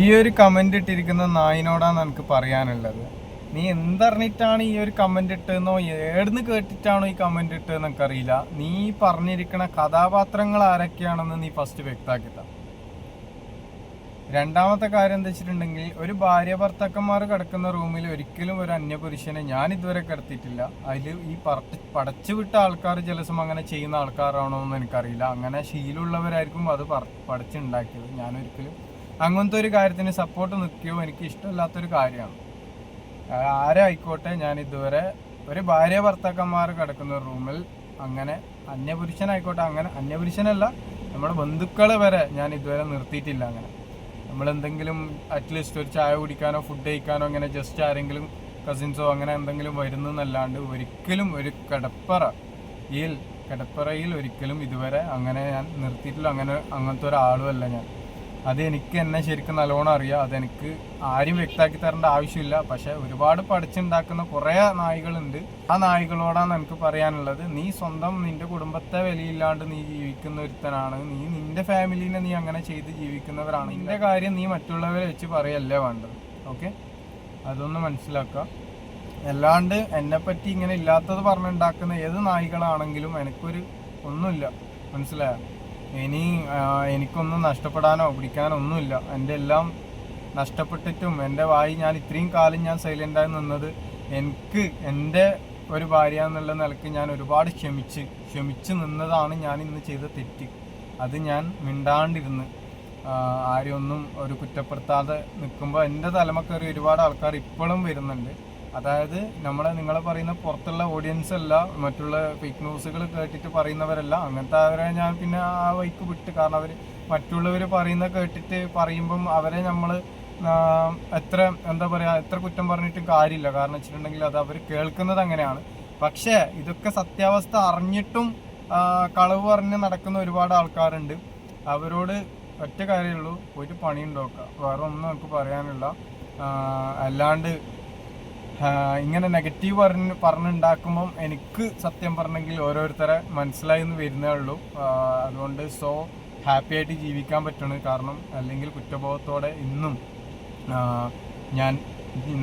ഈ ഒരു കമന്റ് ഇട്ടിരിക്കുന്ന നായിനോടാണ് എനിക്ക് പറയാനുള്ളത്. നീ എന്തറിഞ്ഞിട്ടാണ് ഈ ഒരു കമന്റ് ഇട്ടെന്നോ ഏടുന്ന് കേട്ടിട്ടാണോ ഈ കമന്റ് ഇട്ടതെന്ന് എനിക്കറിയില്ല. നീ പറഞ്ഞിരിക്കുന്ന കഥാപാത്രങ്ങൾ ആരൊക്കെയാണെന്ന് നീ ഫസ്റ്റ് വ്യക്തമാക്കിത്ത. രണ്ടാമത്തെ കാര്യം എന്താ വെച്ചിട്ടുണ്ടെങ്കിൽ, ഒരു ഭാര്യ ഭർത്താക്കന്മാർ കിടക്കുന്ന റൂമിൽ ഒരിക്കലും ഒരു അന്യപുരുഷനെ ഞാൻ ഇതുവരെ കിടത്തിയിട്ടില്ല. അതിൽ ഈ പടച്ചു വിട്ട ആൾക്കാർ ചിലസം അങ്ങനെ ചെയ്യുന്ന ആൾക്കാരാണോ എന്ന് എനിക്കറിയില്ല. അങ്ങനെ ശീലമുള്ളവരായിരിക്കും അത് പടച്ചുണ്ടാക്കിയത്. ഞാനൊരിക്കലും അങ്ങനത്തെ ഒരു കാര്യത്തിന് സപ്പോർട്ട് നിൽക്കുകയോ എനിക്ക് ഇഷ്ടമില്ലാത്തൊരു കാര്യമാണ്. ആരായിക്കോട്ടെ, ഞാൻ ഇതുവരെ ഒരു ഭാര്യ ഭർത്താക്കന്മാർ കിടക്കുന്ന റൂമിൽ അങ്ങനെ അന്യപുരുഷനായിക്കോട്ടെ, അങ്ങനെ അന്യപുരുഷനല്ല, നമ്മുടെ ബന്ധുക്കളെ വരെ ഞാൻ ഇതുവരെ നിർത്തിയിട്ടില്ല. അങ്ങനെ നമ്മളെന്തെങ്കിലും അറ്റ്ലീസ്റ്റ് ഒരു ചായ കുടിക്കാനോ ഫുഡ് കഴിക്കാനോ അങ്ങനെ ജസ്റ്റ് ആരെങ്കിലും കസിൻസോ അങ്ങനെ എന്തെങ്കിലും വരുന്നല്ലാണ്ട് ഒരിക്കലും ഒരു കിടപ്പറയിൽ ഒരിക്കലും ഇതുവരെ അങ്ങനെ ഞാൻ നിർത്തിയിട്ടില്ല. അങ്ങനത്തെ ഒരാളുമല്ല ഞാൻ. അത് എനിക്ക് എന്നെ ശരിക്കും നല്ലോണം അറിയാം. അതെനിക്ക് ആരും വ്യക്തമാക്കി തരേണ്ട ആവശ്യമില്ല. പക്ഷെ ഒരുപാട് പഠിച്ചുണ്ടാക്കുന്ന കുറേ നായികളുണ്ട്. ആ നായികളോടാണ് എനിക്ക് പറയാനുള്ളത്, നീ സ്വന്തം നിന്റെ കുടുംബത്തെ വിലയില്ലാണ്ട് നീ ജീവിക്കുന്ന ഒരുത്തനാണ്. നീ നിന്റെ ഫാമിലിനെ നീ അങ്ങനെ ചെയ്ത് ജീവിക്കുന്നവരാണ്. നിന്റെ കാര്യം നീ മറ്റുള്ളവരെ വെച്ച് പറയല്ലേ വേണ്ടത്. ഓക്കെ, അതൊന്ന് മനസ്സിലാക്കുക. അല്ലാണ്ട് എന്നെപ്പറ്റി ഇങ്ങനെ ഇല്ലാത്തത് പറഞ്ഞുണ്ടാക്കുന്ന ഏത് നായികളാണെങ്കിലും എനിക്കൊരു ഒന്നുമില്ല, മനസ്സിലായോ? എനിക്കൊന്നും നഷ്ടപ്പെടാനോ പിടിക്കാനോ ഒന്നുമില്ല. എൻ്റെ എല്ലാം നഷ്ടപ്പെട്ടിട്ടും എൻ്റെ ഞാൻ ഇത്രയും കാലം ഞാൻ സൈലൻ്റായി നിന്നത് എനിക്ക് എൻ്റെ ഒരു ഭാര്യ എന്നുള്ള നിലയ്ക്ക് ഞാൻ ഒരുപാട് ക്ഷമിച്ച് നിന്നതാണ് ഞാൻ ഇന്ന് ചെയ്ത തെറ്റ്. അത് ഞാൻ മിണ്ടാണ്ടിരുന്ന് ആരെയൊന്നും ഒരു കുറ്റപ്പെടുത്താതെ നിൽക്കുമ്പോൾ എൻ്റെ തലമക്കറി ഒരുപാട് ആൾക്കാർ ഇപ്പോഴും വരുന്നുണ്ട്. അതായത് നിങ്ങളെ പറയുന്ന പുറത്തുള്ള ഓഡിയൻസ് അല്ല, മറ്റുള്ള ഫേക്ക് ന്യൂസുകൾ കേട്ടിട്ട് പറയുന്നവരല്ല. അങ്ങനത്തെ അവരെ ഞാൻ പിന്നെ ആ വഴിക്ക് വിട്ട്. കാരണം അവർ മറ്റുള്ളവർ കേട്ടിട്ട് പറയുമ്പം അവരെ നമ്മൾ എത്ര കുറ്റം പറഞ്ഞിട്ടും കാര്യമില്ല. കാരണം വെച്ചിട്ടുണ്ടെങ്കിൽ അത് അവർ കേൾക്കുന്നത് അങ്ങനെയാണ്. പക്ഷേ ഇതൊക്കെ സത്യാവസ്ഥ അറിഞ്ഞിട്ടും കളവ് പറഞ്ഞ് നടക്കുന്ന ഒരുപാട് ആൾക്കാരുണ്ട്. അവരോട് ഒറ്റ കാര്യമുള്ളൂ, പോയിട്ട് പണിയുണ്ടാക്കുക. വേറെ ഒന്നും നമുക്ക് പറയാനില്ല. അല്ലാണ്ട് ഇങ്ങനെ നെഗറ്റീവ് പറഞ്ഞുണ്ടാക്കുമ്പം എനിക്ക് സത്യം പറഞ്ഞെങ്കിൽ ഓരോരുത്തരെ മനസ്സിലായി എന്ന് വരുന്നേ ഉള്ളൂ. അതുകൊണ്ട് ഹാപ്പി ആയിട്ട് ജീവിക്കാൻ പറ്റണം. കാരണം അല്ലെങ്കിൽ കുറ്റബോധത്തോടെ ഇന്നും ഞാൻ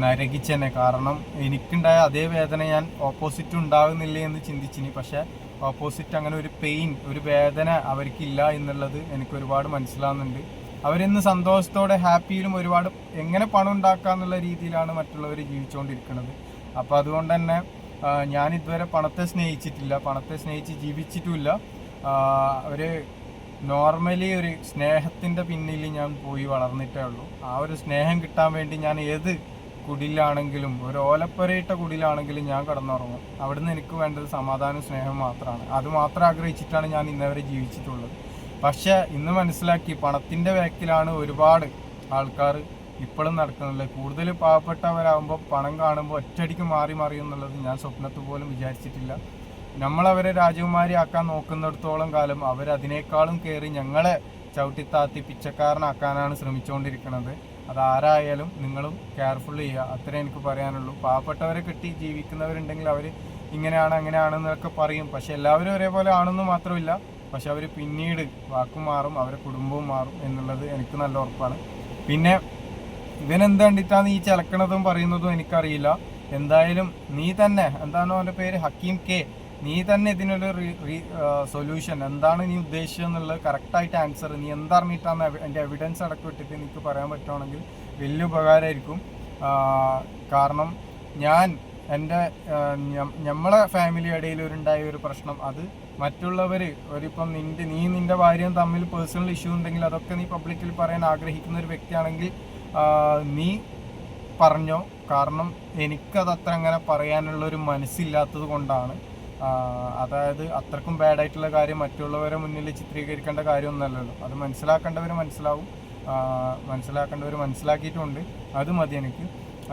നരകിച്ചെന്നെ. കാരണം എനിക്കുണ്ടായ അതേ വേദന ഞാൻ ഓപ്പോസിറ്റ് ഉണ്ടാകുന്നില്ലേ എന്ന് ചിന്തിച്ചിനി. പക്ഷെ ഓപ്പോസിറ്റ് അങ്ങനെ ഒരു പെയിൻ, ഒരു വേദന അവർക്കില്ല എന്നുള്ളത് എനിക്ക് ഒരുപാട് മനസ്സിലാവുന്നുണ്ട്. അവരിന്ന് സന്തോഷത്തോടെ ഹാപ്പിയിലും ഒരുപാട് എങ്ങനെ പണം ഉണ്ടാക്കാന്നുള്ള രീതിയിലാണ് മറ്റുള്ളവർ ജീവിച്ചുകൊണ്ടിരിക്കുന്നത്. അപ്പോൾ അതുകൊണ്ട് തന്നെ ഞാൻ ഇതുവരെ പണത്തെ സ്നേഹിച്ചിട്ടില്ല, പണത്തെ സ്നേഹിച്ച് ജീവിച്ചിട്ടുമില്ല. ഒരു നോർമലി ഒരു സ്നേഹത്തിൻ്റെ പിന്നിൽ ഞാൻ പോയി വളർന്നിട്ടേ ഉള്ളൂ. ആ ഒരു സ്നേഹം കിട്ടാൻ വേണ്ടി ഞാൻ ഏത് കുടിലാണെങ്കിലും, ഒരു ഓലപ്പുരയിട്ട കുടിലാണെങ്കിലും ഞാൻ കിടന്നുറങ്ങും. അവിടുന്ന് എനിക്ക് വേണ്ടത് സമാധാനവും സ്നേഹം മാത്രമാണ്. അത് മാത്രം ആഗ്രഹിച്ചിട്ടാണ് ഞാൻ ഇന്നവരെ ജീവിച്ചിട്ടുള്ളത്. പക്ഷെ ഇന്ന് മനസ്സിലാക്കി, പണത്തിൻ്റെ വേക്കിലാണ് ഒരുപാട് ആൾക്കാർ ഇപ്പോഴും നടക്കുന്നില്ല. കൂടുതൽ പാവപ്പെട്ടവരാകുമ്പോൾ പണം കാണുമ്പോൾ ഒറ്റയടിക്ക് മാറി എന്നുള്ളത് ഞാൻ സ്വപ്നത്തിൽ പോലും വിചാരിച്ചിട്ടില്ല. നമ്മളവരെ രാജകുമാരി ആക്കാൻ നോക്കുന്നിടത്തോളം കാലം അവരതിനേക്കാളും കയറി ഞങ്ങളെ ചവിട്ടിത്താത്തി പിച്ചക്കാരനാക്കാനാണ് ശ്രമിച്ചുകൊണ്ടിരിക്കുന്നത്. അതാരായാലും നിങ്ങളും കെയർഫുൾ ചെയ്യുക, അത്രേ എനിക്ക് പറയാനുള്ളൂ. പാവപ്പെട്ടവരെ കെട്ടി ജീവിക്കുന്നവരുണ്ടെങ്കിൽ അവർ ഇങ്ങനെയാണ് അങ്ങനെയാണെന്നൊക്കെ പറയും. പക്ഷെ എല്ലാവരും ഒരേപോലെ ആണെന്ന് മാത്രമില്ല. പക്ഷെ അവർ പിന്നീട് വാക്കും മാറും, അവരുടെ കുടുംബവും മാറും എന്നുള്ളത് എനിക്ക് നല്ല ഉറപ്പാണ്. പിന്നെ ഇവനെന്ത് കണ്ടിട്ടാണ് ഈ ചിലക്കണതും പറയുന്നതും എനിക്കറിയില്ല. എന്തായാലും നീ തന്നെ, എന്താണോ അവൻ്റെ പേര്, ഹക്കീം കെ, നീ തന്നെ ഇതിനൊരു സൊല്യൂഷൻ എന്താണ് നീ ഉദ്ദേശിച്ചതെന്നുള്ളത് കറക്റ്റായിട്ട് ആൻസർ നീ എന്തറിഞ്ഞിട്ടാണ് എൻ്റെ എവിഡൻസ് അടക്കം ഇട്ടിട്ട് എനിക്ക് പറയാൻ പറ്റുവാണെങ്കിൽ വലിയ ഉപകാരമായിരിക്കും. കാരണം നമ്മളെ ഫാമിലി ഇടയിൽ ഉണ്ടായ ഒരു പ്രശ്നം, അത് മറ്റുള്ളവർ ഒരിപ്പം നിന്റെ ഭാര്യയും തമ്മിൽ പേഴ്സണൽ ഇഷ്യൂ ഉണ്ടെങ്കിൽ അതൊക്കെ നീ പബ്ലിക്കിൽ പറയാൻ ആഗ്രഹിക്കുന്ന ഒരു വ്യക്തിയാണെങ്കിൽ നീ പറഞ്ഞോ. കാരണം എനിക്കത് അത്ര അങ്ങനെ പറയാനുള്ളൊരു മനസ്സില്ലാത്തത് കൊണ്ടാണ്. അതായത് അത്രക്കും ബാഡായിട്ടുള്ള കാര്യം മറ്റുള്ളവരെ മുന്നിൽ ചിത്രീകരിക്കേണ്ട കാര്യമൊന്നുമല്ലല്ലോ. അത് മനസ്സിലാക്കേണ്ടവർ മനസ്സിലാക്കിയിട്ടുമുണ്ട്. അത് മതി എനിക്ക്.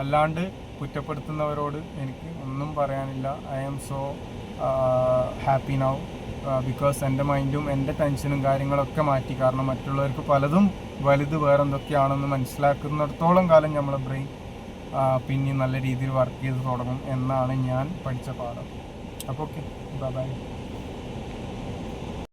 അല്ലാണ്ട് കുറ്റപ്പെടുത്തുന്നവരോട് എനിക്ക് ഒന്നും പറയാനില്ല. I am so happy now because എൻ്റെ മൈൻഡും എൻ്റെ ടെൻഷനും കാര്യങ്ങളൊക്കെ മാറ്റി. കാരണം മറ്റുള്ളവർക്ക് പലതും വലുത് വേറെന്തൊക്കെയാണെന്ന് മനസ്സിലാക്കുന്നിടത്തോളം കാലം നമ്മളെ ബ്രെയിൻ പിന്നെ നല്ല രീതിയിൽ വർക്ക് ചെയ്ത് തുടങ്ങും എന്നാണ് ഞാൻ പഠിച്ച പാഠം. അപ്പോൾ ഓക്കെ, ബൈ.